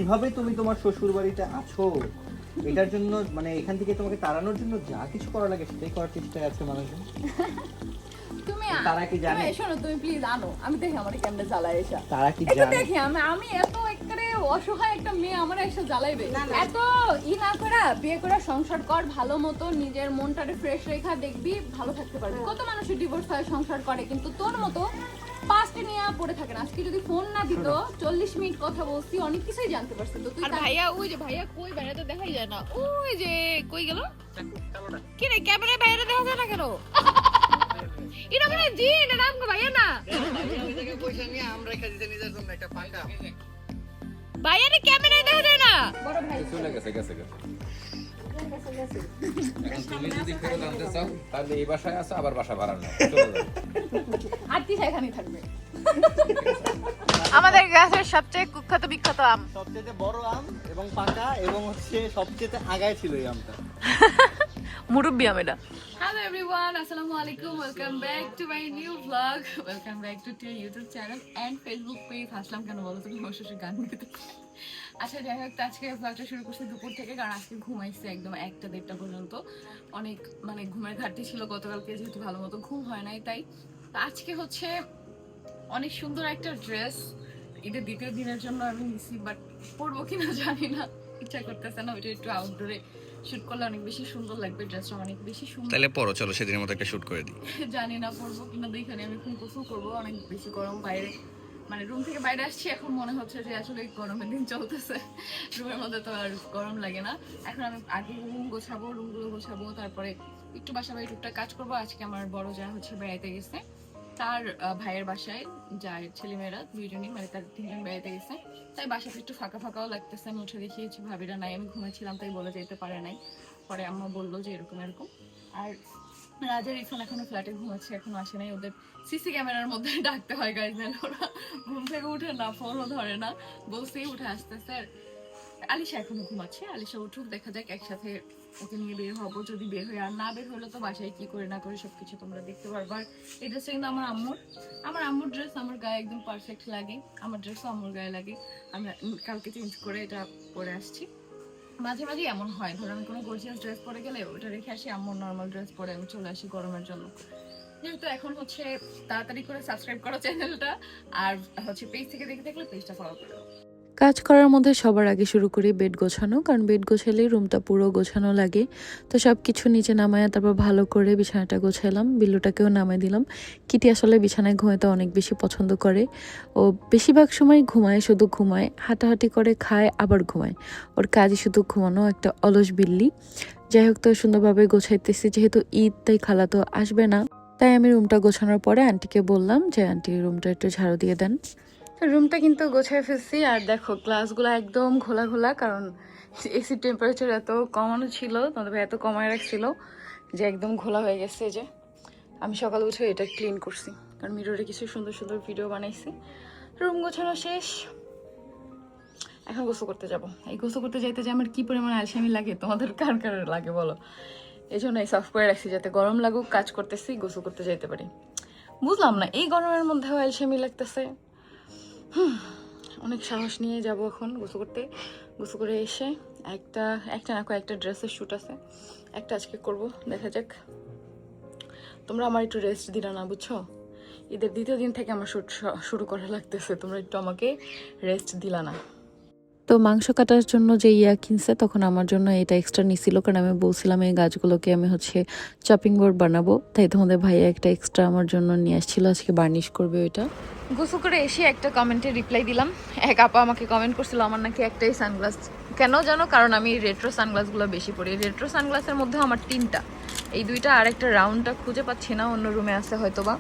কিভাবে তুমি তোমার শ্বশুর বাড়িতে আছো এটার জন্য মানে এখান থেকে তোমাকে তাড়ানোর জন্য যা কিছু করা লাগে সেটাই করার চেষ্টায় আছে মানুষজন। তুমি তারা কি জানে? শোনো, তুমি প্লিজ আনো, আমি দেখি আমার কেমনে জ্বালায় এসা। তারা কি একটু জানে? দেখি আমি এত একেবারে অসহায় একটা মেয়ে আমার এসে জ্বালাইবে। এত না করা, বিয়ে করে সংসার কর ভালো মতো, নিজের মনটারে ফ্রেশ রেখা, দেখবি ভালো থাকতে পারবি। কত মানুষের ডিভোর্স হয়, সংসার করে, কিন্তু তোর মতো পাঁচটা নিয়ে পড়ে থাকে না। আজকে যদি ফোন না দিত, 40 মিনিট কথা বলছি, অনেক কিছুই জানতে পারছি। তো তুই ভাইয়া, ওই যে ভাইয়া কই, ভাইয়া তো দেখাই যায় না। ওই যে কই গেল কি রে, ক্যামেরায় ভাইয়াটা দেখা যায় না কেন? এটা মানে জিন, এটা আমগো ভাইয়া না। পয়সা নিয়ে আমরা একা দিতে নিজের জন্য একটা পাঙ্গা। ভাইয়ারে ক্যামেরায় দেখা যায় না। বড় ভাই চলে গেছে। এখন তুমি যদি ফেরত আনতে চাও তাহলে এই বাসায় আসো, আবার বাসা ভাড়া নাও, চলে যাও। আর কি এখানেই থাকবে। আমাদের গাছের সবচেয়ে কুখ্যাত বিখ্যাত আম, সবচেয়ে বড় আম এবং পাকা এবং হচ্ছে সবচেয়ে আগায় ছিল এই আমটা। মুরব্বি আম এটা। হ্যালো এভরিওয়ান, আসসালামু আলাইকুম, welcome back to my new blog, welcome back to YouTube channel and Facebook page. হাসলাম কেন বলো তুমি? আমার শ্বশুর গান গাইতে। আচ্ছা যাই হোক, আজকে ব্লগটা শুরু করছি দুপুর থেকে, কারণ আজকে ঘুমাইছি একদম 1টা-1:30 পর্যন্ত। অনেক মানে ঘুমের ঘাটতি ছিল গতকালকে, যেহেতু ভালো মতো ঘুম হয় নাই, তাই তো আজকে হচ্ছে অনেক সুন্দর একটা ড্রেস ঈদের দ্বিতীয় দিনের জন্য আমি নিছি, বাট পরবো কিনা জানি না, ইচ্ছা করতেছে না। ওইটা একটু আউটডোরে শুট করলে অনেক বেশি সুন্দর লাগবে, ড্রেসটা অনেক বেশি সুন্দর। তাহলে পরো, চলো সেদিনের মতো একটা শুট করে দিই। জানি না পরবো কিনা, দেখে আমি এখন গোসল করবো, অনেক বেশি গরম বাইরে। মানে রুম থেকে বাইরে আসছি, এখন মনে হচ্ছে যে আসলে গরমের দিন চলতেছে, রুমের মধ্যে তো আর গরম লাগে না। এখন আমি আগে রুমগুলো গোছাবো, তারপরে একটু বাসা বাড়ি টুকটাক কাজ করবো। আজকে আমার বড় যা হচ্ছে বেড়াইতে গেছে তার ভাইয়ের বাসায়, যায় ছেলেমেয়েরা দুইজনই, মানে তার 3জন বেড়াইতে গেছে, তাই বাসাটা একটু ফাঁকা ফাঁকাও লাগতেছে। আমি উঠে দেখিয়েছি ভাবিরা নাই, আমি ঘুমেছিলাম তাই বলে যেতে পারে নাই। পরে আম্মা বললো যে এরকম। আর রাজের ইরফান এখনো ফ্ল্যাটে ঘুমাচ্ছে, এখনো আসে নাই। ওদের সিসি ক্যামেরার মধ্যে ডাকতে হয় গাইজ, ওরা ঘুম থেকে উঠে না, ফোনও ধরে না, বলছেই উঠে আসতেছে। আলিশা এখনো ঘুমাচ্ছে, আলিশা উঠুক, দেখা যাক, একসাথে ওকে নিয়ে বের হবো। যদি বের হয়ে আর না বের হলে তো বাসায় কি করে না করে সবকিছু তোমরা দেখতে পারবে। আর এই ড্রেসটা কিন্তু আমার আম্মুর ড্রেস, আমার গায়ে একদম পারফেক্ট লাগে, আমার ড্রেসও আম্মুর গায়ে লাগে। আমি কালকে চেঞ্জ করে এটা পরে আসছি। মাঝে মাঝে এমন হয়, ধরো আমি কোনো গর্জিয়াস ড্রেস পরে গেলে ওটা রেখে আসি, আম্মুর নর্মাল ড্রেস পরে আমি চলে আসি গরমের জন্য। যেহেতু এখন হচ্ছে তাড়াতাড়ি করে সাবস্ক্রাইব করো চ্যানেলটা, আর হচ্ছে পেজ থেকে দেখে থাকলে পেজটা ফলো করে দাও। কাজ করার মধ্যে সবার আগে শুরু করি বেড গোছানো, কারণ বেড গোছালেই রুমটা পুরো গোছানো লাগে। তো সব কিছু নিচে নামায় তারপর ভালো করে বিছানাটা গোছালাম, বিল্লুটাকেও নামাই দিলাম। কিটি আসলে বিছানায় ঘুমাতে অনেক বেশি পছন্দ করে, ও বেশিরভাগ সময় ঘুমায়, শুধু ঘুমায়, হাঁটাহাঁটি করে, খায়, আবার ঘুমায়। ওর কাজই শুধু ঘুমানো, একটা অলস বিল্লি। যাই হোক, তো সুন্দরভাবে গোছাইতেছি, যেহেতু ঈদ তাই খালা তো আসবে না, তাই আমি রুমটা গোছানোর পরে আন্টিকে বললাম যে আন্টি রুমটা একটু ঝাড়ু দিয়ে দেন। রুমটা কিন্তু গোছায় ফেলছি। আর দেখো গ্লাসগুলো একদম ঘোলা ঘোলা, কারণ এসির টেম্পারেচার এত কমানো ছিল, তোমাদের ভাই এত কমায় রাখছিল যে একদম ঘোলা হয়ে গেছে। যে আমি সকালে উঠে এটা ক্লিন করছি, কারণ মিররে কিছু সুন্দর সুন্দর ভিডিও বানাইছি। রুম গোছানো শেষ, এখন গোসল করতে যাব। এই গোসল করতে যাইতে যে আমার কি পরিমাণ আলসেমি লাগে, তোমাদের কার কার লাগে বলো? এই জন্য এই সাফ করে রাখছি, যাতে গরম লাগুক, কাজ করতেছি, গোসল করতে যাইতে পারি। বুঝলাম না এই গরমের মধ্যেও আলসেমি লাগতেছে। অনেক সাহস নিয়ে যাব এখন গোসল করতে। গোসল করে এসে একটা ড্রেসের শ্যুট আছে, একটা আজকে করব, দেখা যাক। তোমরা আমার একটু রেস্ট দিলা না, বুঝছো? ঈদের দ্বিতীয় দিন থেকে আমার শ্যুট শুরু করা লাগতেছে, তোমরা একটু আমাকে রেস্ট দিলা না। তো মাংস কাটার জন্য যে কিনছে, তখন আমার জন্য এটা এক্সট্রা নিছিল, কারণ আমি বলছিলাম এই গাছগুলোকে আমি হচ্ছে চপিং বোর্ড বানাবো, তাই তোমাদের ভাইয়া একটা এক্সট্রা আমার জন্য নিয়ে আসছিল, আজকে বার্নিশ করবে ওইটা। গোসল করে এসে একটা কমেন্টে রিপ্লাই দিলাম। এক আপা আমাকে কমেন্ট করছিল আমার নাকি একটাই সানগ্লাস, কেন জানো? কারণ আমি রেট্রো সানগ্লাসগুলো বেশি পরি। রেট্রো সানগ্লাসের মধ্যে আমার 3টা, এই 2টা, আর একটা রাউন্ডটা খুঁজে পাচ্ছি না, অন্য রুমে আছে হয়তো বা।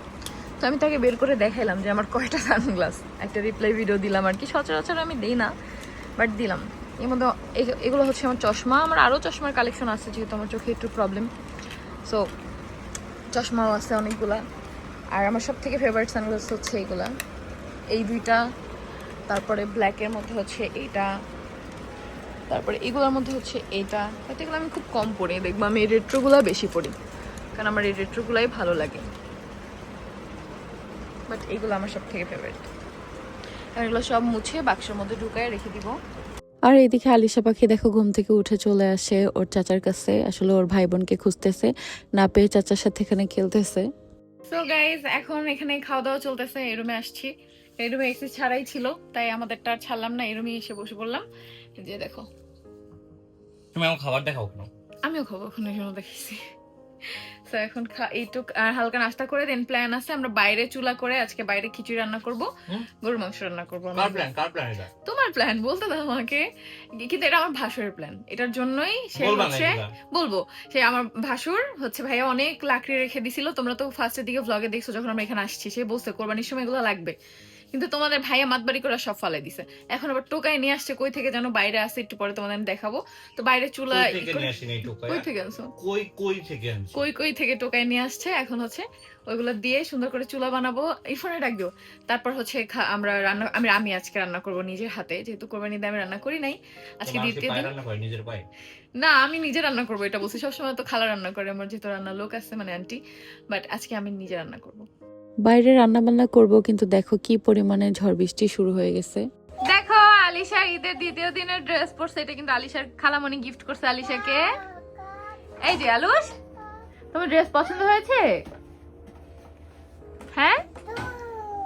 তো আমি তাকে বের করে দেখাইলাম যে আমার কয়টা সানগ্লাস, একটা রিপ্লাই ভিডিও দিলাম আর কি। সচরাচর আমি দিই না, বাট দিলাম। এর মধ্যে এগুলো হচ্ছে আমার চশমা, আমার আরও চশমার কালেকশন আছে, যেহেতু আমার চোখে একটু প্রবলেম, সো চশমাও আছে অনেকগুলা। আর আমার সব থেকে ফেভারিট সানগ্লাস হচ্ছে এইগুলা, এই 2টা, তারপরে ব্ল্যাকের মধ্যে হচ্ছে এইটা, তারপরে এগুলোর মধ্যে হচ্ছে এইটা। হয়তো এগুলো আমি খুব কম পরি, দেখবো আমি এই রেট্রোগুলো বেশি পরি, কারণ আমার এই রেট্রোগুলাই ভালো লাগে, বাট এইগুলো আমার সব থেকে ফেভারিট। এগুলো সব মুছে বাক্সের মধ্যে ঢুকায় রেখে দিব। আর এদিকে আলিশা পাখি দেখো ঘুম থেকে উঠে চলে আসে ওর চাচার কাছে, আসলে ওর ভাই বোনকে খুঁজতেছে, না পেয়ে চাচার সাথে এখানে খেলতেছে। সো গাইজ এখন এখানে খাওয়া দাওয়া চলতেছে, এই রুমে আসছি, এই রুমে এসি ছাড়াই ছিল, তাই আমাদেরটা আর ছাড়লাম না, এই রুমে এসে বসে পড়লাম। এই যে দেখো, তুমি আমার খাবার দেখাও কেন? আমিও খাবো, এখন এই জন্য দেখেছি। তো এখন এইটুক আর হালকা নাস্তা করে দেন প্ল্যান আছে আমরা বাইরে চুলা করে আজকে বাইরে খিচুড়ি রান্না করব, গরুর মাংস রান্না করবো। কার প্ল্যান এটা? তোমার প্ল্যান বলতে দাও আমাকে, কিন্তু এটা আমার ভাসুরের প্ল্যান, এটার জন্যই সে বলবা না হচ্ছে এগুলা? বলবো, সে আমার ভাসুর হচ্ছে ভাইয়া অনেক লাকড়ি রেখে দিছিল, তোমরা তো ফার্স্টের দিকে ভ্লগে দেখছো যখন আমরা এখানে আসছি, সে বলছে কোরবানির সময় এগুলো লাগবে, কিন্তু তোমাদের ভাইয়া মাতবাড়ি করে সব ফালাই দিছে, এখন আবার টোকাই নিয়ে আসছে কই থেকে যেন, বাইরে আসছে, একটু পরে তোমাদের আমি দেখাবো। তো বাইরে চুলা কই থেকে নিয়ে আসিনি এই টোকাই? কই থেকে আনছো? কই থেকে আনছি? কই থেকে টোকাই নিয়ে আসছে, এখন হচ্ছে ওইগুলো দিয়ে সুন্দর করে চুলা বানাবো, ইরফানে ডাক দিও। তারপর হচ্ছে আমরা রান্না, আমি আজকে রান্না করব নিজের হাতে, যেহেতু কোরবানি দিয়ে আমি রান্না করি নাই, আজকে তোমার দ্বিতীয় দিন। রান্না করে নিজের পায়ে? না, আমি নিজে রান্না করবো, এটা বলছি, সবসময় তো খালা রান্না করে, আমার যেহেতু রান্না লোক আছে মানে আন্টি, বাট আজকে আমি নিজে রান্না করব। বাইরে রান্না বান্না করব, কিন্তু দেখো কি পরিমাণে ঝড় বৃষ্টি শুরু হয়ে গেছে। দেখো আলিশা ঈদের দ্বিতীয় দিনের ড্রেস পরছে, এটা কিন্তু আলিশার খালামণি গিফট করছে আলিশাকে। এই যে আলুশ, তোমার ড্রেস পছন্দ হয়েছে? হ্যাঁ,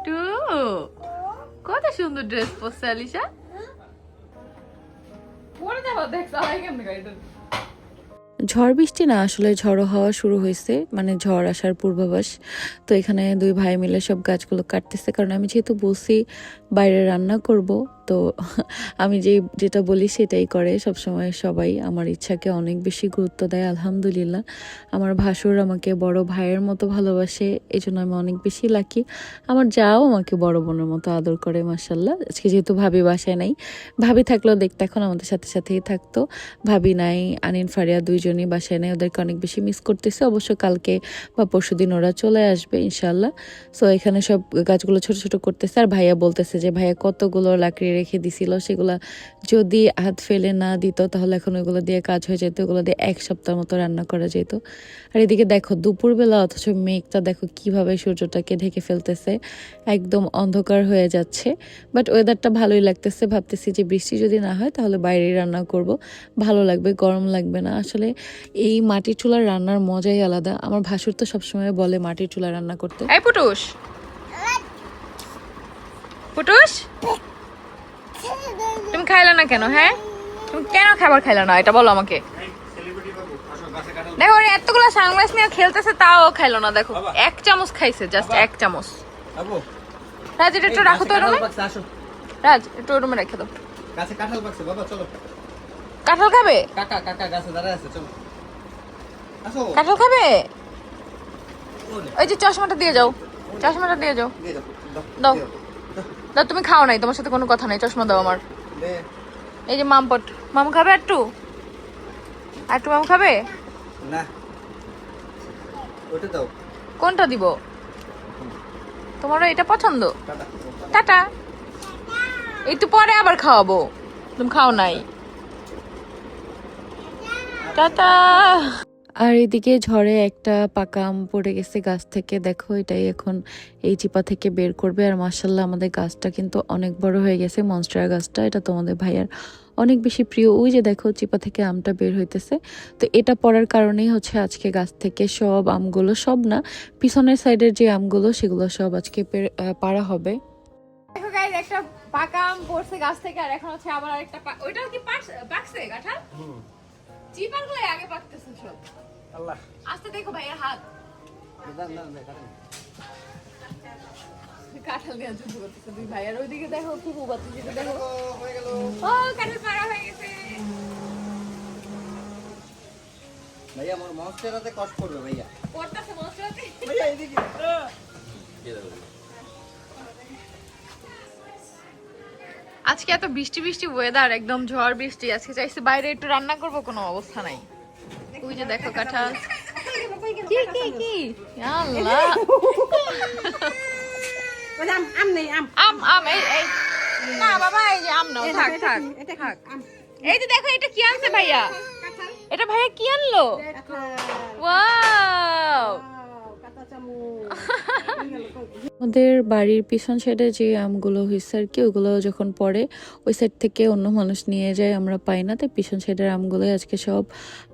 টু কত সুন্দর ড্রেস পরছে আলিশা, পরে যাবো দেখ সবাই কেমন গাইতে। ঝড় বৃষ্টি না, আসলে ঝড়ো হাওয়া শুরু হয়েছে, মানে ঝড় আসার পূর্বাভাস। তো এখানে দুই ভাই মিলে সব গাছগুলো কাটতেছে, কারণ আমি যেহেতু বলছি বাইরে রান্না করব, তো আমি যেটা বলি সেটাই করে সব সময় সবাই, আমার ইচ্ছাকে অনেক বেশি গুরুত্ব দেয়। আলহামদুলিল্লাহ আমার ভাসুর আমাকে বড় ভাইয়ের মতো ভালোবাসে, এই জন্য আমি অনেক বেশি লাকি। আমার যাও আমাকে বড় বোনের মতো আদর করে, মাশাল্লাহ। আজকে যেহেতু ভাবি বাসায় নাই, ভাবি থাকলেও দেখতে এখন আমাদের সাথে সাথেই থাকতো, ভাবি নাই, আনিন ফারিয়া দুইজনই বাসায় নেই, ওদেরকে অনেক বেশি মিস করতেছে। অবশ্য কালকে বা পরশুদিন ওরা চলে আসবে ইনশাল্লাহ। সো এখানে সব গাছগুলো ছোট ছোট করতেছে, আর ভাইয়া বলতেছে যে ভাইয়া কতগুলো লাকড়ি রেখে দিছিল, সেগুলা যদি হাত ফেলে না দিত তাহলে এখন ওইগুলো দিয়ে কাজ হয়ে যেত, ওগুলো দিয়ে এক সপ্তাহ মতো রান্না করা যেত। আর এদিকে দেখো দুপুরবেলা, অথচ মেঘটা দেখো কিভাবে সূর্যটাকে ঢেকে ফেলতেছে, একদম অন্ধকার হয়ে যাচ্ছে, বাট ওয়েদারটা ভালোই লাগতেছে। ভাবতেছি যে বৃষ্টি যদি না হয় তাহলে বাইরে রান্না করব, ভালো লাগবে, গরম লাগবে না। আসলে এই মাটির চুলার রান্নার মজাই আলাদা। আমার ভাসুর তো সবসময় বলে মাটির চুলা রান্না করতে। এই পুটুস, পুটুস তুমি খাইলে না কেন? হ্যাঁ, তুমি কেন খাবার খাইলে না এটা বলো আমাকে। দেখো ওর এতগুলো সানগ্লাস নিয়ে খেলতেছে, তাও খাইলো না। দেখো এক চামচ খাইছে, জাস্ট এক চামচ। রাজ এটা একটু রাখো তো রুমে, রাজ একটু রুমে রেখে দাও। গাছে কাঁঠাল পাকছে বাবা, চলো। কাঁঠাল খাবে? কাকা কাকা গাছে দাঁড়ায় আছে, চলো আসো। কাঁঠাল খাবে? ওই যে চশমাটা দিয়ে যাও, চশমাটা দিয়ে যাও। দিয়ে দাও, দাও দাও, তুমি খাও নাই, তোমার সাথে কোনো কথা নাই, চশমা দাও আমার। দে। এই যে মামপট, মাম খাবে একটু, একটু মাম খাবে? না, ওটা দাও। কোনটা দিব? তোমারও এটা পছন্দ? টাটা। টাটা, একটু পরে আবার খাওয়াবো, তুমি খাও নাই। টাটা। আর এদিকে ঝড়ে একটা পাকা আম পড়ে গেছে গাছ থেকে, দেখো এটাই এখন এই চিপা থেকে বের করবে। আর মাশাল্লাহ আমাদের গাছটা কিন্তু অনেক বড় হয়ে গেছে, মনস্টার গাছটা, এটা তোমাদের ভাইয়ার অনেক বেশি প্রিয়। ওই যে দেখো চিপা থেকে আমটা বের হইতেছে, তো এটা পড়ার কারণেই হচ্ছে আজকে গাছ থেকে সব আমগুলো, সব না পিছনের সাইডের যে আমগুলো সেগুলো সব আজকে পাড়া হবে। দেখো গাইস, একটা পাকা আম পড়ছে গাছ থেকে, আর এখন হচ্ছে আবার আরেকটা ওইটাও কি পাকছে কাঁঠাল? চিপারগুলো আগে পাকতেছে সব। আল্লাহ, আস্তে দেখো ভাইয়ের হাত, দাও দাও দাও, কাঁঠাল। কাঁঠাল দিয়ে যুদ্ধ করতেছে দুই ভাই। আর ওইদিকে দেখো খুব উবাচ্ছে, দেখো ও, হয়ে গেল। ও কাঁঠাল পাড়া হয়ে গেছে। ভাইয়া মোর মনস্টারাতে কষ্ট করবে ভাইয়া। পড়তাছে মনস্টারতে। ভাইয়া এদিকে। আজকে এত বৃষ্টি বৃষ্টি ওয়েদার, একদম ঝড় বৃষ্টি, আজকে চাইছি বাইরে একটু রান্না করব, কোনো অবস্থা নাই। ওই যে দেখো কাঁঠাল, কি কি কি আল্লাহ, আম নেই, আম আম আম এই এই না বাবা, এই যে আম নাও, থাক থাক থাক। এই যে দেখো এটা কি আনছে ভাইয়া, এটা ভাইয়া কি আনলো? ওয়াও, আমাদের বাড়ির পিছন সাইডে যে আমগুলো হয়েছে আর কি, ওগুলো যখন পড়ে ওই সাইড থেকে অন্য মানুষ নিয়ে যায়, আমরা পাই না। তাই পিছন সাইডের আমগুলোই আজকে সব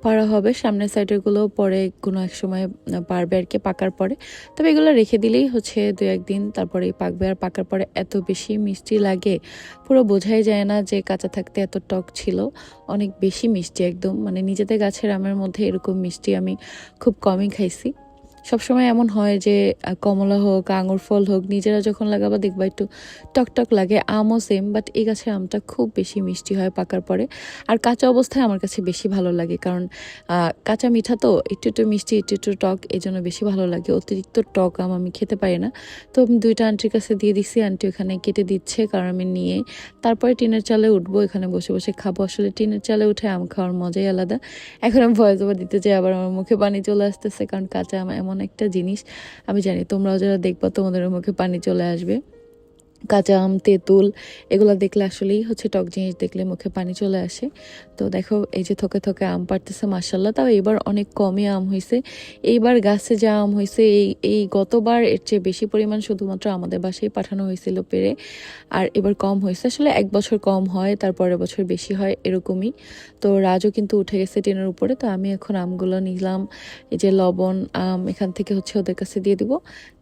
পাড়া হবে। সামনের সাইডের গুলো পরে কোনো এক সময় পারবে আর কি, পাকার পরে। তবে এগুলো রেখে দিলেই হচ্ছে 2-1 দিন তারপরেই পাকবে। আর পাকার পরে এত বেশি মিষ্টি লাগে, পুরো বোঝাই যায় না যে কাঁচা থাকতে এত টক ছিল। অনেক বেশি মিষ্টি একদম, মানে নিজেদের গাছের আমের মধ্যে এরকম মিষ্টি আমি খুব কমই খাইছি। সবসময় এমন হয় যে কমলা হোক, আঙুর ফল হোক, নিজেরা যখন লাগাবা দেখবা একটু টকটক লাগে। আমও সেম, বাট এই গাছের আমটা খুব বেশি মিষ্টি হয় পাকার পরে। আর কাঁচা অবস্থায় আমার কাছে বেশি ভালো লাগে, কারণ কাঁচা মিঠা তো, একটু একটু মিষ্টি একটু একটু টক, এই জন্য বেশি ভালো লাগে। অতিরিক্ত টক আম আমি খেতে পারি না। তো আমি 2টা আন্টির কাছে দিয়ে দিছি, আন্টি ওখানে কেটে দিচ্ছে, কারণ আমি নিয়ে তারপরে টিনের চালে উঠবো, এখানে বসে বসে খাবো। আসলে টিনের চালে উঠে আম খাওয়ার মজাই আলাদা। এখন আমি ভয়েস ওভার দিতে যাই, আবার আমার মুখে পানি চলে আসতেছে, কারণ কাঁচা আম এমন একটা জিনিস, আমি জানি তোমরাও যারা দেখবা তোমাদের মুখে পানি চলে আসবে। কাঁচা আম, তেঁতুল, এগুলো দেখলে আসলেই হচ্ছে টক জিনিস দেখলে মুখে পানি চলে আসে। তো দেখো এই যে থকে থকে আম পাড়তেছে, মাশাল্লাহ। তাও এবার অনেক কমই আম হয়েছে। এইবার গাছে যা আম হয়েছে এই গতবার এর চেয়ে বেশি পরিমাণ শুধুমাত্র আমাদের বাসায় পাঠানো হয়েছিল পেরে। আর এবার কম হয়েছে, আসলে 1 বছর কম হয়, তারপরের বছর বেশি হয়, এরকমই। তো রাজও কিন্তু উঠে গেছে টিনের উপরে। তো আমি এখন আমগুলো নিলাম, এই যে লবণ আম এখান থেকে হচ্ছে ওদের কাছে দিয়ে দিব,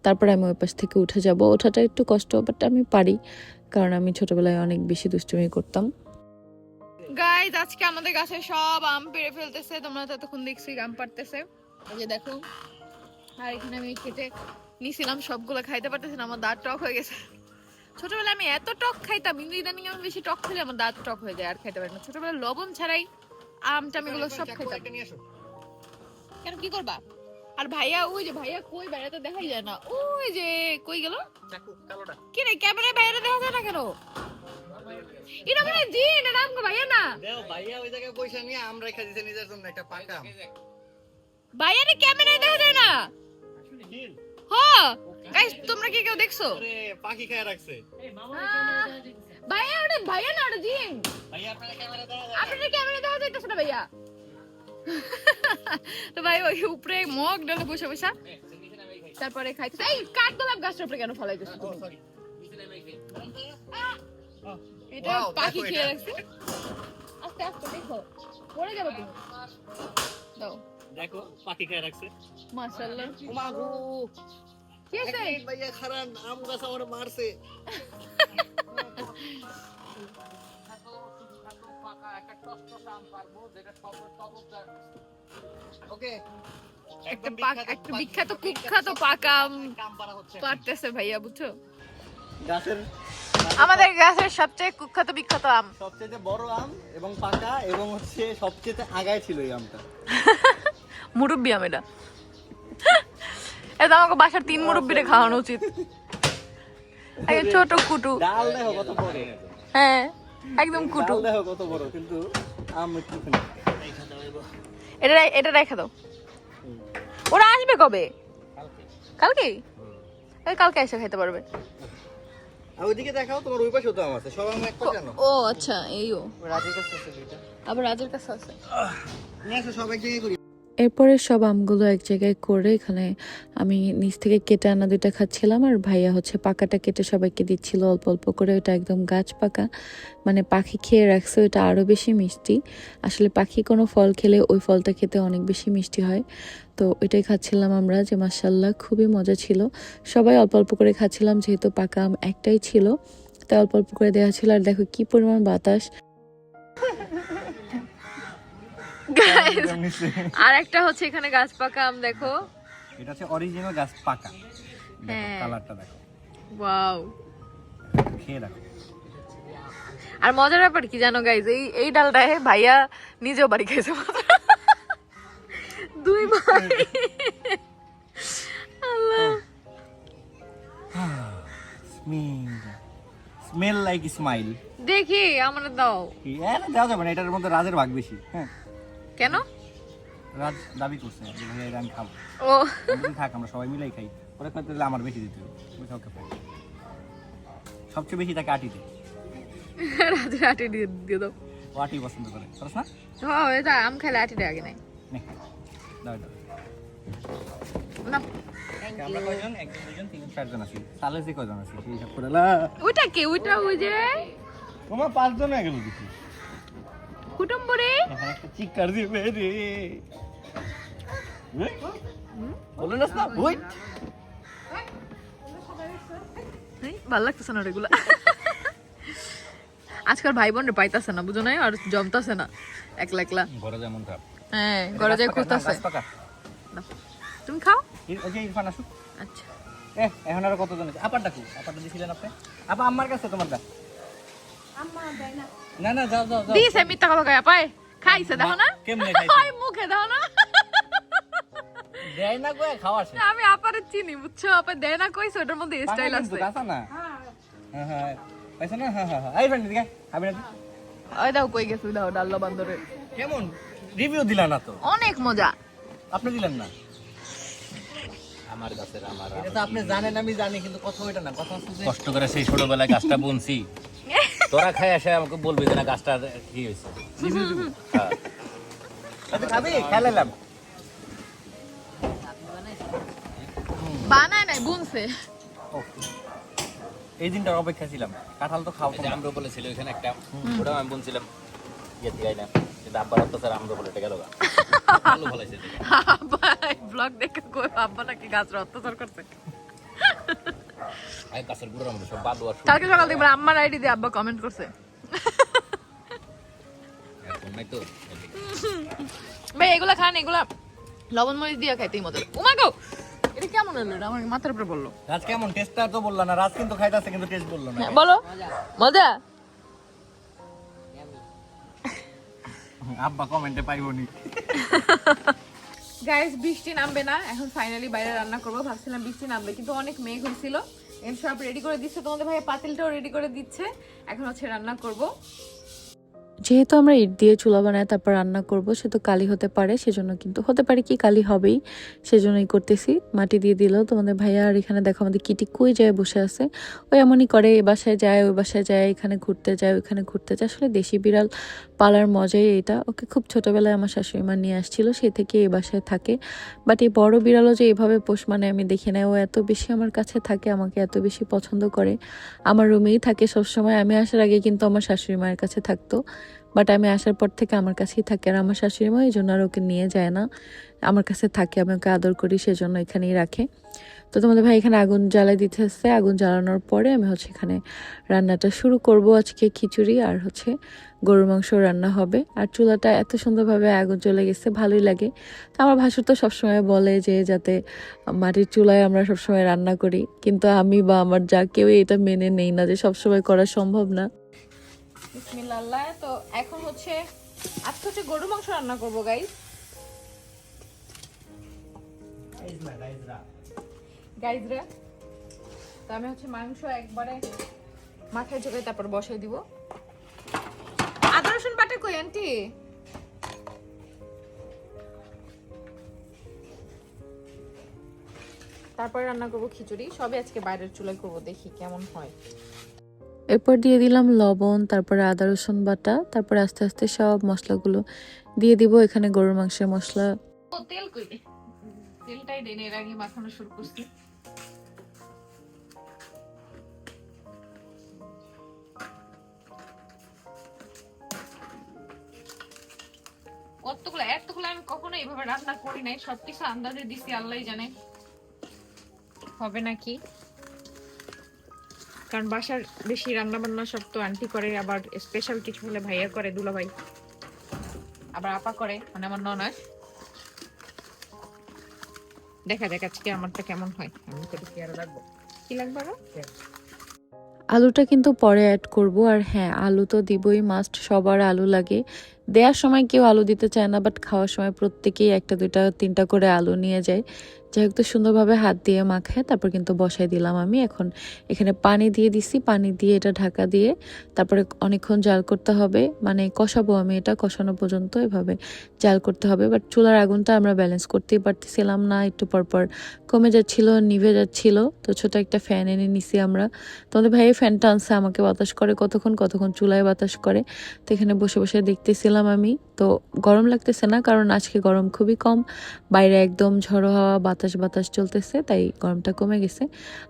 তারপরে আমি ওই পাশ থেকে উঠে যাব। ওঠাটা একটু কষ্ট, বাট আমি পারি, কারণ আমি ছোটবেলায় অনেক বেশি দুষ্টুমি করতাম। গাইজ, আজকে আমাদের গাছে সব আম পেড়ে ফেলতেছে, তোমরা তো এতক্ষণ দেখছি আম পাড়তেছে, এই যে দেখো। আর এখানে আমি খেতে নিছিলাম, সবগুলো খাইতে পারতেছি না, আমার দাঁত টক হয়ে গেছে। ছোটবেলায় আমি এত টক খাইতাম, কিন্তু ইদানিং আমি বেশি টক খেলে আমার দাঁত টক হয়ে যায়, আর খাইতে পারি না। ছোটবেলায় লবণ ছাড়াই আম টাম এগুলো সব খাইতাম। কেন, কি করবা? আর ভাইয়া, ওই যে ভাইয়া কই, ভাইয়া তো দেখাই যায় না, ওই যে কই গেল কি রে, ক্যামেরায় ভাইয়াটা দেখা যায় না কেন? এটা মানে জিন, এটা আমগো ভাইয়া না। দেও ভাইয়া ওই জায়গায় পয়সা নিয়ে আমরা রেখে দিয়েছে নিজের জন্য একটা পাকা আম। ভাইয়ারে ক্যামেরায় দেখা যায় না। হ্যাঁ গাইস, তোমরা কি কেউ দেখছো? আরে পাখি খায় রাখছে। ভাইয়া, ওটা ভাইয়া না, ওটা জিন। ভাইয়া আপনার ক্যামেরা দেখা যায়। আপনার ক্যামেরায় দেখা যাইতেছে না ভাইয়া। তো ভাই ওই উপরে মগ ডালে বসে বসে তারপরে খাইতেছে। এই কাঠ গোলাপ গাছের উপরে কেন ফলাইতেছো তুমি? এটা পাখি খেয়ে রাখছে। আস্তে আস্তে দেখো, পড়ে যাবে তুমি। দাও, দেখো পাখি খায় রাখছে। মাশাআল্লাহ। ওমাগো কি আছে? ভাইয়া খারান আম গাছ আমার মারছে। ওকে, একটা বিখ্যাত কুখ্যাত পাকা আম পাড়তেছে ভাইয়া, বুঝছো? গাছের আমাদের গাছের সবচেয়ে কুখ্যাত বিখ্যাত আম, সবচেয়ে বড় আম এবং পাকা, এবং হচ্ছে সবচেয়ে আগায় ছিল এই আমটা। মুরব্বি আম এটা। এটা আমাকে বাসার 3 মুরব্বিরে খাওয়ানো উচিত। এই ছোট কুটু, ডাল দেখো কত বড়। হ্যাঁ একদম কুটু। ডাল দেখো কত বড়, কিন্তু আম একটুখানি। এটা রেখে দাও। ওরা আসবে কবে? কালকে। কালকে এসে খেতে পারবে। আর ওইদিকে দেখাও, তোমার ওই পাশেও তো আম আছে, সব আম একটা কেন? ও আচ্ছা, এইও রাজের কাছে আছে দুইটা। আবার রাজের কাছে আছে। নিয়ে আসো, সব এক জায়গায় করি। এরপরে সব আমগুলো এক জায়গায় করে এখানে আমি নিচ থেকে কেটে আনা 2টা খাচ্ছিলাম, আর ভাইয়া হচ্ছে পাকাটা কেটে সবাইকে দিচ্ছিল অল্প অল্প করে। ওটা একদম গাছ পাকা, মানে পাখি খেয়ে রাখছে, ওটা আরও বেশি মিষ্টি। আসলে পাখি কোনো ফল খেলে ওই ফলটা খেতে অনেক বেশি মিষ্টি হয়। তো ওইটাই খাচ্ছিলাম আমরা, যে মাশাআল্লাহ খুবই মজা ছিল। সবাই অল্প অল্প করে খাচ্ছিলাম, যেহেতু পাকা আম একটাই ছিল, তাই অল্প অল্প করে দেওয়া ছিল। আর দেখো কি পরিমাণ বাতাস। আর একটা হচ্ছে এখানে গাছ পাকা আম, দেখো এটা হচ্ছে অরিজিনাল গাছ পাকা। হ্যাঁ, কালারটা দেখো, ওয়াও। খেয়ে দেখো। আর মজার ব্যাপার কি জানো গাইজ, এই ডালটায় ভাইয়া নিজেও বাড়ি খেয়েছে। 2 ভাই। আল্লাহ, স্মেল লাইক স্মাইল। দেখি আমার দাও। কি এর দেওয়া যাবে না, এটার মধ্যে রাজের ভাগ বেশি। হ্যাঁ, কেন? রাজ দাবি করছে যে ভাই এটা আমি খাবো। ও যদি থাক আমরা সবাই মিলেই খাই, ওরা খাইতে দিলে আমার বেশি দিতে হবে। ওকে পাই, সবচেয়ে বেশি তাকে আটি দেয়। রাজের আটি দিয়ে দাও। ও আটি পছন্দ করে, করছ না? হ্যাঁ, এটা আম খেলে আটিটা আগে নাই। নে, দাও দাও। না আমরা কয়জন? একজন, দুজন, তিনজন, চারজন আছি। তাহলে যে কয়জন আছি সেই হিসাব করে লা। ওইটা কে? ওইটা ওই যে তোমার 5 জন হয়ে গেল দেখি। কুটুম্ব রে। এখন একটা চিৎকার দিবে রে। বলে না না ওই ভালো লাগতেছে না ওগুলা। আজকাল ভাই বোন পাইতাছে না, বুঝো নাই, আর জমতাছে না একলা একলা। ঘরে যেমন খাপ হ্যাঁ, ঘরে যাই খুঁজতাছে। না তুমি খাও। ওই যে ইরফান আসুক। আচ্ছা, এখন আর কতজন আছে? আপার ডাকু। আপারটা দিছিলেন আপনি? আপা আমার কাছে তোমার দা। আম্মা দেয় না। না না যাও যাও যাও। দিছে মিথ্যা কথা কয় পায়। খাইছে দেখো না? কেমনে খাইছে? ওই মুখে দাও না। দেয় না কই খাওয়া আছে। আমি আপারে চিনি, বুঝছো? আপা দেয় না কইছে, ওটার মধ্যে স্টাইল আছে। গাছা না। হ্যাঁ হ্যাঁ পাইছ না? হ্যাঁ হ্যাঁ এই ফ্রেন্ড দিকে খাবি না? ওই দাও কই গেছে, দাও ডাল্লা বান্দরে। কেমন রিভিউ দিলা না তো? অনেক মজা। আপনি দিলেন না? আমার গাছের আমার এটা তো আপনি জানেন আমি জানি, কিন্তু কথা ওইটা না। কথা হচ্ছে যে কষ্ট করে সেই ছোটবেলায় গাছটা বুনছি, তোরা খাই আসে আমাকে বলবি যে না গাছটা কি হয়েছে। হ্যাঁ। আচ্ছা খাবি? খেলালাম। বানায় নাই, বুনছে। এই দিনটার অপেক্ষা ছিলাম। কাঁঠাল তো খাও এই যে তোমরা। আমরা বলেছিল এখানে একটা, ওটাও আমি বুনছিলাম ইয়ে থেকে না, কিন্তু আব্বার অত্যাচার আমরা বলে এটা গেল গা ভালো ফলাইছে দেখে। ভাই ব্লগ দেখে কই আব্বা নাকি গাছ অত্যাচার করছে। আর গাছের গুঁড়োর মধ্যে সব বালু আর কালকে সকাল থেকে আম্মার আইডি দিয়ে আব্বা কমেন্ট করছে। এখন নাই তো ভাই এগুলা খান, এগুলা লবণ মরিচ দিয়ে খাইতেই মজা। ওমা গো, এটা কেমন হলো? এটা আমার মাথার উপরে বললো। রাজ কেমন? টেস্টটা তো বললা না। রাজ কিন্তু খাইতাছে কিন্তু টেস্ট বললো না। বলো মজা। আব্বা কমেন্টে পাইবনি। গাইস, বৃষ্টি নামবে না এখন, ফাইনালি বাইরে রান্না করবো। ভাবছিলাম বৃষ্টি নামবে, কিন্তু অনেক মেঘ হয়েছিল। সব রেডি করে দিচ্ছে, তোমাদের ভাই পাতিলটাও রেডি করে দিচ্ছে। এখন হচ্ছে রান্না করব। যেহেতু আমরা ইট দিয়ে চুলা বানাই তারপর রান্না করব, সে তো কালি হতে পারে, সেজন্য কিন্তু হতে পারে কি কালি হবেই, সেজন্যই করতেছি। মাটি দিয়ে দিল তোমাদের ভাইয়া। আর এখানে দেখো আমাদের কিটি কই যায় বসে আছে, ওই এমনই করে, এই বাসায় যায় ওই বাসায় যায়, এখানে ঘুরতে যায় ওইখানে ঘুরতে যায়। আসলে দেশি বিড়াল পালার মজাই এটা। ওকে খুব ছোটবেলায় আমার শাশুড়ি মা নিয়ে আসছিল, সেই থেকে এই বাসায় থাকে। বাট এই বড় বিড়ালও যে এভাবে পোষ মানে আমি দেখি না। ও এত বেশি আমার কাছে থাকে, আমাকে এত বেশি পছন্দ করে, আমার রুমেই থাকে সবসময়। আমি আসার আগে কিন্তু আমার শাশুড়ি মায়ের কাছে থাকতো, বাট আমি আসার পর থেকে আমার কাছেই থাকে। আর আমার শাশুড়ি মা এই জন্য আর ওকে নিয়ে যায় না, আমার কাছে থাকে, আমি ওকে আদর করি, সেজন্য এখানেই রাখে। তো তোমাদের ভাই এখানে আগুন জ্বালাই দিতে আসছে। আগুন জ্বালানোর পরে আমি হচ্ছে এখানে রান্নাটা শুরু করব। আজকে খিচুড়ি আর হচ্ছে গরুর মাংস রান্না হবে। আর চুলাটা এত সুন্দরভাবে আগুন জ্বলে গেছে, ভালোই লাগে। তো আমার ভাসুর তো সবসময় বলে যে যাতে মাটির চুলায় আমরা সবসময় রান্না করি, কিন্তু আমি বা আমার যা কেউই এটা মেনে নেই না, যে সবসময় করা সম্ভব না। বিসমিল্লাহ। তো এখন হচ্ছে আজকে হচ্ছে গরুর মাংস রান্না করবো গাইস। গাইজরা, তো আমি হচ্ছে মাংস একবারে মাথায় ঝোঁকে তারপর বসাই দিব। আদা রসুন বাটা কই আন্টি? তারপরে রান্না করবো খিচুড়ি। সবে আজকে বাইরের চুলায় করবো, দেখি কেমন হয়। এরপর দিয়ে দিলাম লবণ, তারপরে আদা রসুন বাটা, তারপরে আস্তে আস্তে সব মশলাগুলো দিয়ে দিব। এখানে গরুর মাংসের মশলা। ও তেল কই? তেলটাই দেন, এর আগে মাখানো শুরু করছি। এতগুলো আমি কখনো এইভাবে রান্না করি নাই, সবকিছু আন্দাজে দিছি, আল্লাহই জানে হবে নাকি। কারণ বাসার বেশি রান্না বান্না সব তো আন্টি করে, আবার স্পেশাল কিছু হলে ভাইয়া করে, দুলা ভাই, আবার আপা করে, মানে আমার ননদ। দেখা যাক আজকে আমারটা কেমন হয়। আমি তো কি আর লাগবো, কি লাগবে আরো? আলুটা কিন্তু পরে অ্যাড করব। আর হ্যাঁ, আলু তো দিবই, মাস্ট, সবার আলু লাগে। দেওয়ার সময় কেউ আলু দিতে চায় না, বাট খাওয়ার সময় প্রত্যেকেই একটা দুইটা তিনটা করে আলু নিয়ে যায়। যাই হোক, তো সুন্দরভাবে হাত দিয়ে মাখায় তারপর কিন্তু বসাই দিলাম আমি। এখন এখানে পানি দিয়ে দিছি, পানি দিয়ে এটা ঢাকা দিয়ে তারপরে অনেকক্ষণ জাল করতে হবে, মানে কষাবো আমি, এটা কষানো পর্যন্ত এভাবে জাল করতে হবে। বাট চুলার আগুনটা আমরা ব্যালেন্স করতেই পারতেছিলাম না, একটু পরপর কমে যাচ্ছিল, নিভে যাচ্ছিল। তো ছোট একটা ফ্যান এনে নিছি আমরা। তোমাদের ভাই ফ্যানটা আনছে, আমাকে বাতাস করে কতক্ষণ কতক্ষণ চুলায় বাতাস করে। তো এখানে বসে বসে দেখতেছিলাম ফেললাম আমি। তো গরম লাগতেছে না, কারণ আজকে গরম খুবই কম, বাইরে একদম ঝড়ো হাওয়া বাতাস বাতাস চলতেছে, তাই গরমটা কমে গেছে।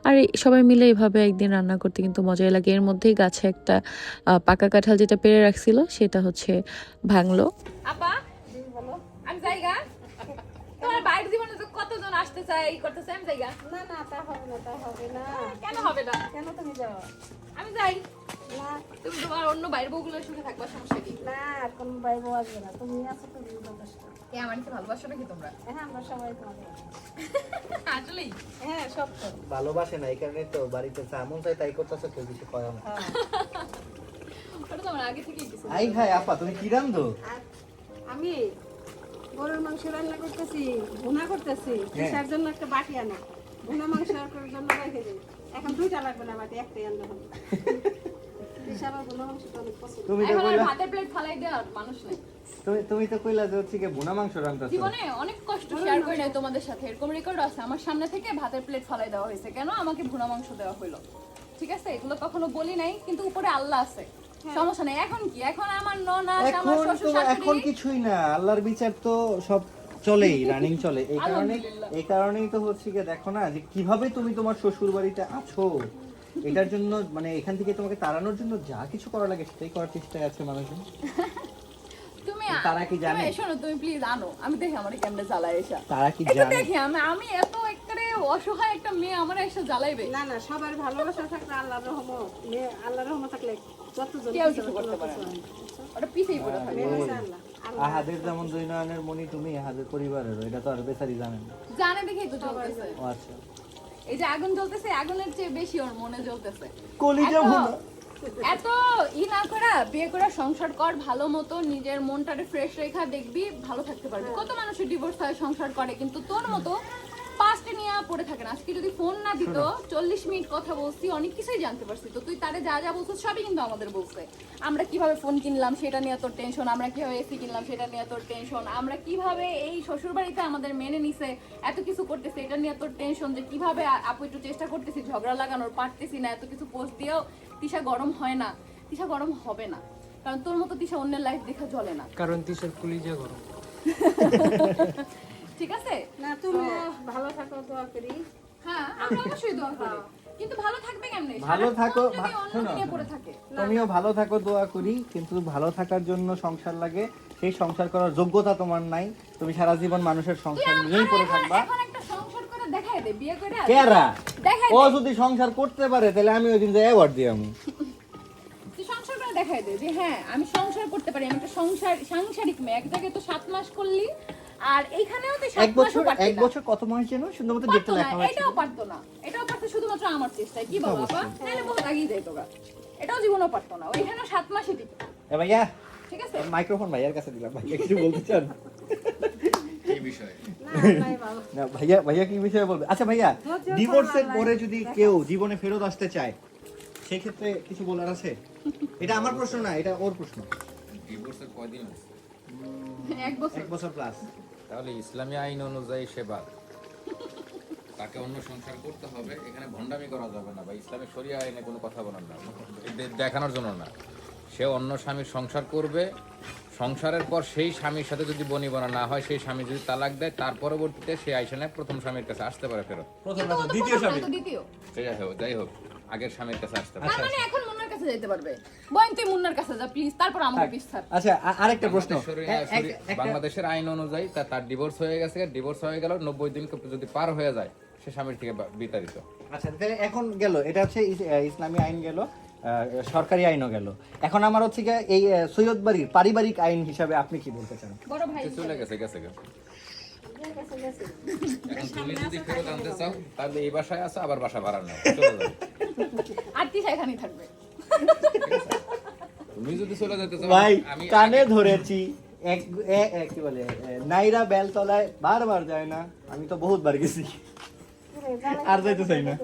আর সবাই মিলে এভাবে একদিন রান্না করতে কিন্তু মজাই লাগে। এর মধ্যেই গাছে একটা পাকা কাঁঠাল যেটা পেড়ে রাখছিল সেটা হচ্ছে ভাঙলো। আপা আমি জায়গা তোমার বাইরের জীবনে তো কতজন আসতে চায় এই করতে চায়, আমি জায়গা না না তা হবে না, তা হবে না। কেন হবে না? কেন তুমি যাও? আমি যাই, না তুমি তোমার অন্য বাইরের বউগুলোর সঙ্গে থাকবা, সমস্যা কি? না, কোন বাইরে আসবে না, তুমি আছো, তুমি যথেষ্ট। এ আমার কি ভালোবাসো নাকি তোমরা? হ্যাঁ আমরা সবাই তোমাকে, আসলেই হ্যাঁ সত্য। ভালোবাসে না, এই কারণে তো বাড়িতে এমন চাই তাই করতেছে, কেউ কিছু করে না। হ্যাঁ। ওটা তো আমার আগে থেকেই কিছু। আই হাই আপা, তুমি কি রান্ধো? আর আমি গরুর মাংস রান্না করতেছি, ভুনা করতেছি, কিসের জন্য একটা বাটি আনা, ভুনা মাংস করার জন্য রেখে দিই। এখন দুইটা লাগবে না, বাটি একটাই আনতে হবে। বিশাল ভুনা মাংসটা অনেক পছন্দ। তুমি তো এখন আর কইলা, ভাতের প্লেট ফালাই দেওয়ার মানুষ নেই তুমি তো কইলা যে হচ্ছে কি ভুনা মাংস রান্তাছো। জীবনে। অনেক কষ্ট শেয়ার করে নাই তোমাদের সাথে, এরকম রেকর্ড আছে আমার সামনে থেকে ভাতের প্লেট ফালাই দেওয়া হয়েছে, কেন আমাকে ভুনা মাংস দেওয়া হলো, ঠিক আছে? এগুলো কখনো বলি নাই, কিন্তু উপরে আল্লাহ আছে, সমস্যা নেই। এখন কি, এখন আমার ননাস আমার এখন শ্বশুর তো এখন শাশুড়ি কিছুই না, আল্লাহর বিচার তো সব চলেই, রানিং চলে। আলহামদুলিল্লাহ। এই কারণেই তো হচ্ছে কি, দেখো না যে কিভাবে তুমি তোমার শ্বশুর বাড়িতে আছো, এটার জন্য মানে এখান থেকে তোমাকে তাড়ানোর জন্য যা কিছু করা লাগে সেটাই করার চেষ্টায় আছে মানুষজন। তুমি তারা কি জানে? তুমি শোনো, তুমি প্লিজ আনো, আমি দেখি আমার কেমনে জ্বালায় এসা, তারা কি একটু জানে? দেখি আমি এত একেবারে অসহায় একটা মেয়ে আমার এসে জ্বালাইবে। না না, সবার ভালোবাসা থাকলে আল্লাহর রহমত, আল্লাহর রহমত থাকলে যতজন কেউ কিছু করতে পারে না, ওটা পিছেই পড়ে থাকে। আল্লাহ আল্লাহ আহাদের যেমন দুই নয়নের মনি তুমি, আহাদের পরিবারেরও, এটা তো আর বেচারি জানেন না। জানে দেখেই তো জ্বলতেছে। ও আচ্ছা, এই যে আগুন জ্বলতেছে, আগুনের চেয়ে বেশি ওর মনে জ্বলতেছে। কলিজা এত- ভুনা। এত না করা, বিয়ে করা, সংসার কর, ভালো মতো নিজের মনটারে ফ্রেশ রেখা, দেখবি ভালো থাকতে পারবি। কত মানুষের ডিভোর্স হয়, সংসার করে, কিন্তু তোর মতো পাস্টে নিয়ে পড়ে থাকে না। আজকে যদি ফোন না দিত, 40 মিনিট কথা বলছি, অনেক কিছুই জানতে পারছি। তো তুই তারে যা যা বলছিস সবই কিন্তু আমাদের বলছে। আমরা কিভাবে ফোন কিনলাম সেটা নিয়ে তোর টেনশন, আমরা কিভাবে এসি কিনলাম সেটা নিয়ে তোর টেনশন, আমরা কিভাবে এই শ্বশুর বাড়িতে আমাদের মেনে নিছে এত কিছু করতেছে এটা নিয়ে তোর টেনশন, যে কিভাবে আপু একটু চেষ্টা করতেছি ঝগড়া লাগানোর, পারতেছি না, এত কিছু পোস্ট দিয়েও তিশা গরম হয় না। তিশা গরম হবে না, কারণ তোর মতো তিশা অন্যের লাইফ দেখা জ্বলে না, কারণ তিসের কলিজা গরম। ঠিক আছে? না, তুমি ভালো থাকো, দোয়া করি। হ্যাঁ, আমরা অবশ্যই দোয়া করি, কিন্তু ভালো থাকবে কেমনে? ভালো থাকো, সারাক্ষণ যদি অন্য শোনো, নিয়ে পড়ে থাকে। তুমিও ভালো থাকো, দোয়া করি, কিন্তু ভালো থাকার জন্য সংসার লাগে, সেই সংসার করার যোগ্যতা তোমার নাই। তুমি সারা জীবন মানুষের সংসার নিয়েই পড়ে থাকবা। এখন একটা সংসার করে দেখায় দে, বিয়ে করে কেরা দেখায় ও দে, যদি সংসার করতে পারে তাহলে আমি ওই দিন যে অ্যাওয়ার্ড দিই আমি। তুই সংসার করে দেখায় দে যে হ্যাঁ আমি সংসার করতে পারি, আমি একটা সাংসারিক মেয়ে। এক জায়গায় তো 7 মাস করলি, আর এইখানেও তো 7 মাসও পারতি এক না। বছর কত মাস যেন সুন্দর মতো দেখতে পারতো না, লেখা হয়েছে। এটাও পারতো না, এটাও পারতো শুধুমাত্র আমার চেষ্টায়। কি বাবা আপা, তাহলে বহুত আগেই যাই তোরা, এটাও জীবনও পারতো না, ওইখানেও 7 মাসই টিকে, এ ভাইয়া, ঠিক আছে? মাইক্রোফোন ভাইয়ার কাছে দিলাম, ভাইয়া কিছু বলতে চান? এই বিষয়ে না নাই বাবা, না ভাইয়া কি বিষয়ে বলবে? আচ্ছা ভাইয়া, ডিভোর্সের পরে যদি কেউ জীবনে ফেরত আসতে চায় সেই ক্ষেত্রে কিছু বলার আছে? এটা আমার প্রশ্ন না, এটা ওর প্রশ্ন। ডিভোর্সের কয়দিন হয়েছে? 1 বছর। 1 বছর প্লাস। তাহলে ইসলামী আইন অনুযায়ী সে বাদ, তাকে অন্য সংসার করতে হবে। এখানে ভণ্ডামি করা যাবে না, বা ইসলামিক শরিয়া আইনে কোনো কথা বলার না, দেখানোর জন্য না। সে অন্য স্বামীর সংসার করবে, সংসারের পর সেই স্বামীর সাথে যদি বনিবনা না হয়, সেই স্বামী যদি তালাক দেয়, তার পরবর্তীতে সে আইসানে প্রথম স্বামীর কাছে আসতে পারে ফেরত। কিন্তু ও তো প্রথম না, তো দ্বিতীয়। যাই হোক আগের স্বামীর কাছে আসতে পারে। তার মানে এখন মুন্নার কাছে যেতে পারবে। বয়ন তুই মুন্নার কাছে যা প্লিজ, তারপর আমাকে বিস্তার। আচ্ছা, আরেকটা প্রশ্ন। বাংলাদেশের আইন অনুযায়ী তার ডিভোর্স হয়ে গেছে, ডিভোর্স হয়ে গেল, 90 দিন যদি পার হয়ে যায় সে স্বামীর থেকে বিতাড়িত। আচ্ছা, তাহলে এখন গেল, এটা হচ্ছে ইসলামী আইন গেল, সরকারি আইনও গেল। এখন আমার হচ্ছে কি এই সৈয়দ বাড়ির পারিবারিক আইন হিসাবে আপনি কি বলতে চান? বড় ভাই চলে গেছে। গেছে গেছে। এখন তুমি যদি ফেরত আনতে চাও তাহলে এই বাসায় আসো, আবার বাসা ভাড়া নাও, চলে যাও। আর তিশা এখানেই থাকবে। তুমি যদি চলে যেতে চাও, ভাই আমি কানে ধরেছি, কি বলে, নাইরা বেলতলায় বারবার যায় না, আমি তো বহুত বার গেছি, আর যাইতে চাই না।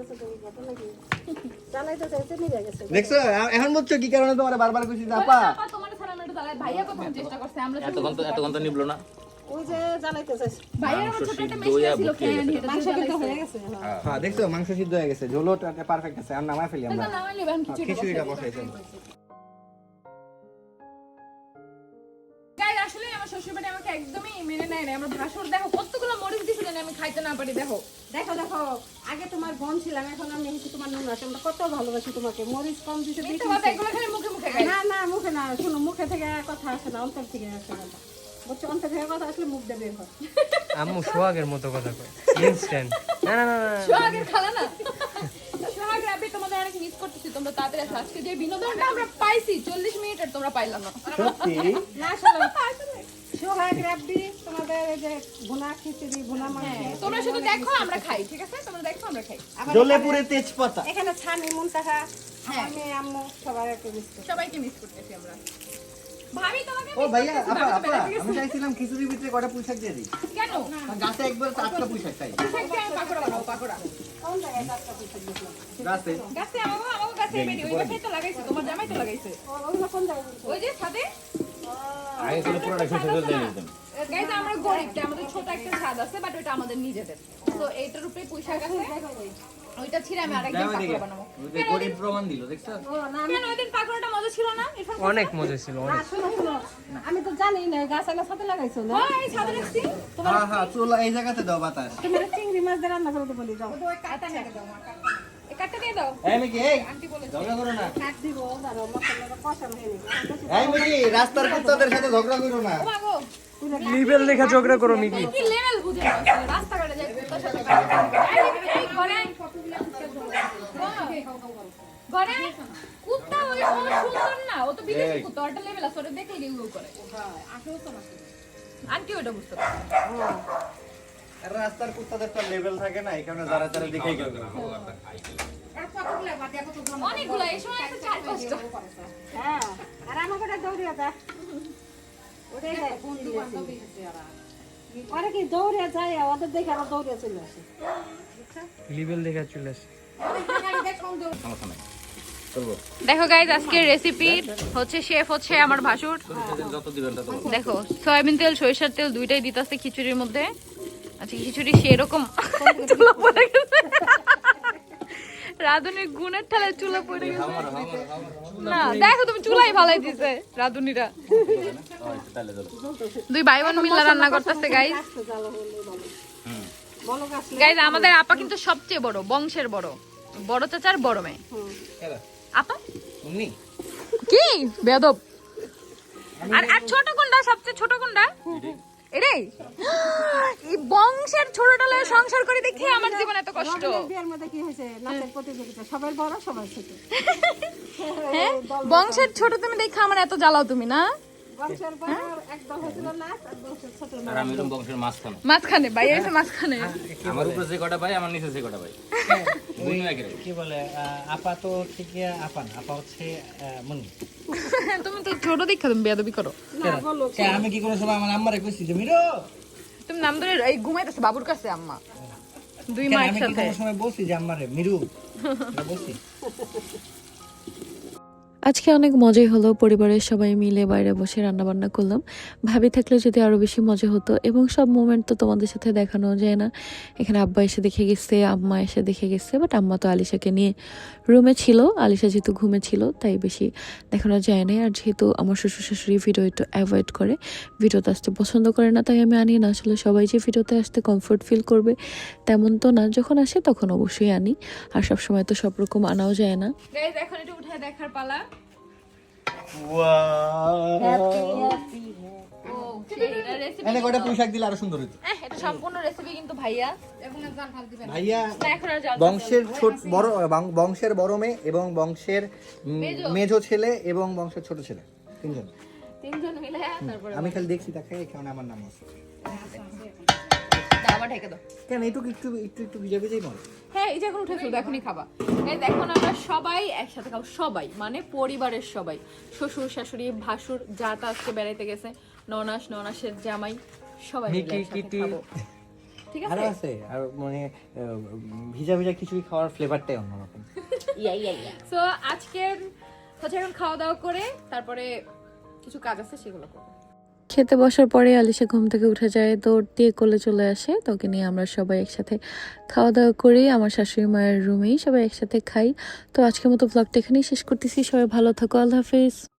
চালাইতে চাইতে নিয়ে গেছে। দেখছো এখন বুঝছো কি কারণে তোমার বারবার কইছি যে আপা আপা তোমার ছাড়া আমি একটু দাঁড়াই, ভাইয়া প্রথম চেষ্টা করছে, আমরা এতক্ষণ তো নিবলো না। ওই যে জ্বালাইতে চাইছে, ভাইয়ার আমার ছোট একটা মেশিন ছিল ফ্যান, এটা মাংস দিয়ে কিন্তু জ্বালাইছে। হয়ে গেছে। হ্যাঁ। হ্যাঁ দেখছো মাংস সিদ্ধ হয়ে গেছে, ঝোলটা পারফেক্ট আছে, আর নামায় ফেলি আমরা। না নামাইলে এখন খিচুড়িটা বসাইছে। আসলে আমার শ্বশুর বাড়ি আমাকে একদমই মেনে নেয় না। আমার ভাসুর দেখো কতগুলো মরিচ দিছে জানি আমি খাইতে না পারি। দেখো দেখো দেখো, আগে তোমার বোন ছিলাম, এখন আমি হচ্ছে তোমার নুন আছে, আমরা কত ভালোবাসি তোমাকে। মরিচ কম দিছে বেশি মিথ্যা কথা, এগুলো খালি মুখে মুখে খাই। না না, মুখে না, শুনো, মুখে থেকে কথা আসে না, অন্তর থেকে আসে কথা। বুঝছো, অন্তর থেকে কথা আসলে মুখ দিয়ে বের হয়। আম্মু সোহাগের মতো কথা কয় ইনস্ট্যান্ট। না না না না, সোহাগের খালা না। সোহাগ রাব্বি তোমাদের অনেক মিস করতেছি, তোমরা তাড়াতাড়ি আসো। আজকে যে বিনোদনটা আমরা পাইছি 40 মিনিটের তোমরা পাইলাম না। সত্যি না আসলে সোহাগ রাব্বি তোমাদের এই যে ভুনা খিচুড়ি, ভুনা মাংস, তোমরা শুধু দেখো আমরা খাই, ঠিক আছে? তোমরা দেখো আমরা খাই। আবার জ্বলে পুড়ে তেজপাতা। এখানে ছানি মুনতাহা, আমি আম্মু সবার একটু মিস করি। সবাইকে মিস করতেছি আমরা। ভাবি তোমাকে ও miss ভাইয়া, করতেছি, আপা ভাবি তো আপা বেড়াতে গেছে। আমি চাইছিলাম খিচুড়ির ভিতরে কটা পুঁই শাক দিয়ে দিই। কেন? গাছে একবার 4টা পুঁই শাক চাই। থাকবে আমি পাকোড়া বানাবো, পাকোড়া। কোন জায়গায় চারটা পিঠা দিয়েছিলাম? গাছে। গাছে আমাকে গাছে বেরি, ওই গাছে তো লাগাইছে, তোমার জামাই তো লাগাইছে। ওগুলো কোন জায়গায় দিয়েছো? ওই যে ছাদে। আগে ছিল পুরোটা শেষ হয়ে দিয়ে দিতাম। গাইজ আমরা গরিব, তাই আমাদের ছোট একটা ছাদ আছে, বাট ওটা আমাদের নিজেদের। তো এইটার উপরে পুঁই শাক আছে, ওইটা ছিঁড়ে আমি আরেকদিন পাকোড়া বানাবো। গরিব প্রমাণ দিল, দেখছো? ও না, কেন ওই দিন পাকোড়াটা মজা ছিল না? ইরফান অনেক মজা ছিল না, অনেক। শোনো শোনো, আমি তো জানি না গাছ আলা সাথে লাগাইছো না। হ্যাঁ, এই ছাদে রাখছি। হ্যাঁ হ্যাঁ, চুলা এই জায়গাতে দাও বাতাস। তুমি চিংড়ি মাছ দিয়ে রান্না করে বলি যাও। কাটা নিয়ে দাও, এই কাটটা দিয়ে দাও। এই মিকি, এই আন্টি বলেছে। ঝগড়া করো না। কাট দিব, দাঁড়াও, মশলাটা কষানো হয়ে গেছে। এই মিকি, রাস্তার কুত্তাদের সাথে ঝগড়া করো না। ও মা গো, লিবেল দেখা ঝগড়া করো মিকি। কি লেভেল বুঝে না আসলে, রাস্তাঘাটে যাই কুত্তার সাথে কথা বলবে। এই ঘরে আয়। ঘরে আয়। কুত্তা ওই ও সুন্দর না, ও তো বিদেশি কুত্তা, ওটা লেভেল আছে, ওটা দেখলে গিয়ে করে। আন্টি ওটা বুঝতে পারে। আর রাস্তার কুত্তাদের তো লেভেল থাকে না, এখানে যারা তারা দেখেই গেল। অনেকগুলো, এই সময় আছে 4-5টা। হ্যাঁ, আর আমার করে দৌড়িয়ে যা। ওটাই বন্ধু বান্ধব ওরা কি দৌড়ে যায়, ওদের দেখে আবার দৌড়ে চলে আসে। লিবেল দেখা চলে আসে। সমস্যা নাই, চলবো। দেখো গাইজ, আজকের রেসিপি হচ্ছে শেফ হচ্ছে আমার ভাসুর। যত দিবেন তত ভালো। দেখো সয়াবিন তেল, সরিষার তেল দুইটাই দিতেছে খিচুড়ির মধ্যে। আচ্ছা, খিচুড়ি সেরকম চুলা পড়ে গেছে, রাধুনির গুণের ঠেলায় চুলা পড়ে গেছে। না দেখো, তুমি চুলাই ভালাই দিছে রাধুনিরা। তাহলে চলো। দুই ভাই বোন মিলে রান্না করতেছে গাইজ। গাছটা জ্বালা হলে বলো। বলো গাছ গাইজ, আমাদের আপা কিন্তু সবচেয়ে বড়, বংশের বড়, বড় চাচার বড় মেয়ে। আপা উনি কি বেয়াদব। আর ছোট কোনটা, সবচেয়ে ছোট কোনটা? এটাই। এই বংশের ছোটটা লয়ে সংসার করে দেখে আমার জীবন এত কষ্ট। রমজানের বিয়ের মধ্যে কি হয়েছে, নাচের প্রতিযোগিতা, সবাই বড় সবাই ছোট। হ্যাঁ, বংশের ছোট তুমি দেখে আমার এত জ্বালাও তুমি না? বংশের বড় একদম হয়েছিল নাচ, আর বংশের ছোট আর আমি এরকম বংশের মাঝখানে। মাঝখানে ভাই এসে মাঝখানে। আমার উপরে যে কটা পাই, আমার নিচে যে কটা পাই। দুই একই রকম। কি বলে আপা তো ঠিক আপা না, আপা হচ্ছে মুন্নি। তুমি তো ছোট দেখে তুমি বেয়াদবি করো। না বলো। আমি কি করে সবাই আমার আম্মারে কইছি যে মিরো, তুমি নাম ধরে এই ঘুমাইতেছে বাবুর কাছে আম্মা, দুই মা আমি কি একসাথে। কোনো সময় বলছি যে আম্মারে মিরু এটা বলছি? আজকে অনেক মজাই হলো, পরিবারের সবাই মিলে বাইরে বসে রান্না বান্না করলাম। ভাবি থাকলে যদি আরো বেশি মজা হতো, এবং সব মোমেন্ট তো তোমাদের সাথে দেখানো যায় না। এখানে আব্বা এসে দেখে গেছে, আম্মা এসে দেখে গেছে, বাট আম্মা তো আলিশাকে নিয়ে রুমে ছিল, আলিশা যেহেতু ঘুমে ছিল তাই বেশি দেখানো যায় না। আর যেহেতু আমার শ্বশুর শাশুড়ি ভিডিও একটু অ্যাভয়েড করে, ভিডিওতে আসতে পছন্দ করে না, তাই আমি আনি না। আসলে সবাই যে ভিডিওতে আসতে কমফোর্ট ফিল করবে তেমন তো না, যখন আসে তখন অবশ্যই আনি, আর সবসময় তো সব রকম আনাও যায় না। গাইস, এখন এটা উঠে দেখার পালা। ও সেই রেসিপি, এনে কটা পুঁই শাক দিলে আরো সুন্দর হতো। এটা সম্পূর্ণ রেসিপি কিন্তু ভাইয়া। ভাইয়া না, এখন আর জাল বংশের বংশের বড় মেয়ে এবং বংশের মেজো ছেলে এবং বংশের ছোট ছেলে, তিনজন। তিনজন মিলে তারপরে আমি খালি দেখছি তাকে, এখানে আমার নাম আছে। আবার ঢেকে দাও। কেন এইটুকু একটু একটু একটু ভিজা ভিজাই মনে। হ্যাঁ, এই যে এখন উঠে শুধু এখনই খাবা। এই এখন আমরা সবাই একসাথে খাবো, সবাই মানে পরিবারের সবাই, শ্বশুর শাশুড়ি ভাসুর যা তা আজকে বেড়াইতে গেছে, ননাসের জামাই, সবাই মিলে একসাথে খাবো, ঠিক আরো আছে? আছে, আর মানে ভিজা ভিজা খিচুড়ি খাওয়ার ফ্লেভারটাই অন্যরকম। সো আজকের হচ্ছে এখন খাওয়া দাওয়া করে তারপরে কিছু কাজ আছে সেগুলো করবো। খেতে বসার পরে আলিশা ঘুম থেকে উঠে যায়, দৌড় দিয়ে কোলে চলে আসে, তোকে নিয়ে আমরা সবাই একসাথে খাওয়া দাওয়া করি আমার শাশুড়ি মায়ের রুমেই, সবাই একসাথে খাই। তো আজকের মতো ব্লগটা এখানেই শেষ করতেছি, সবাই ভালো থাকো, আল্লাহ হাফিজ।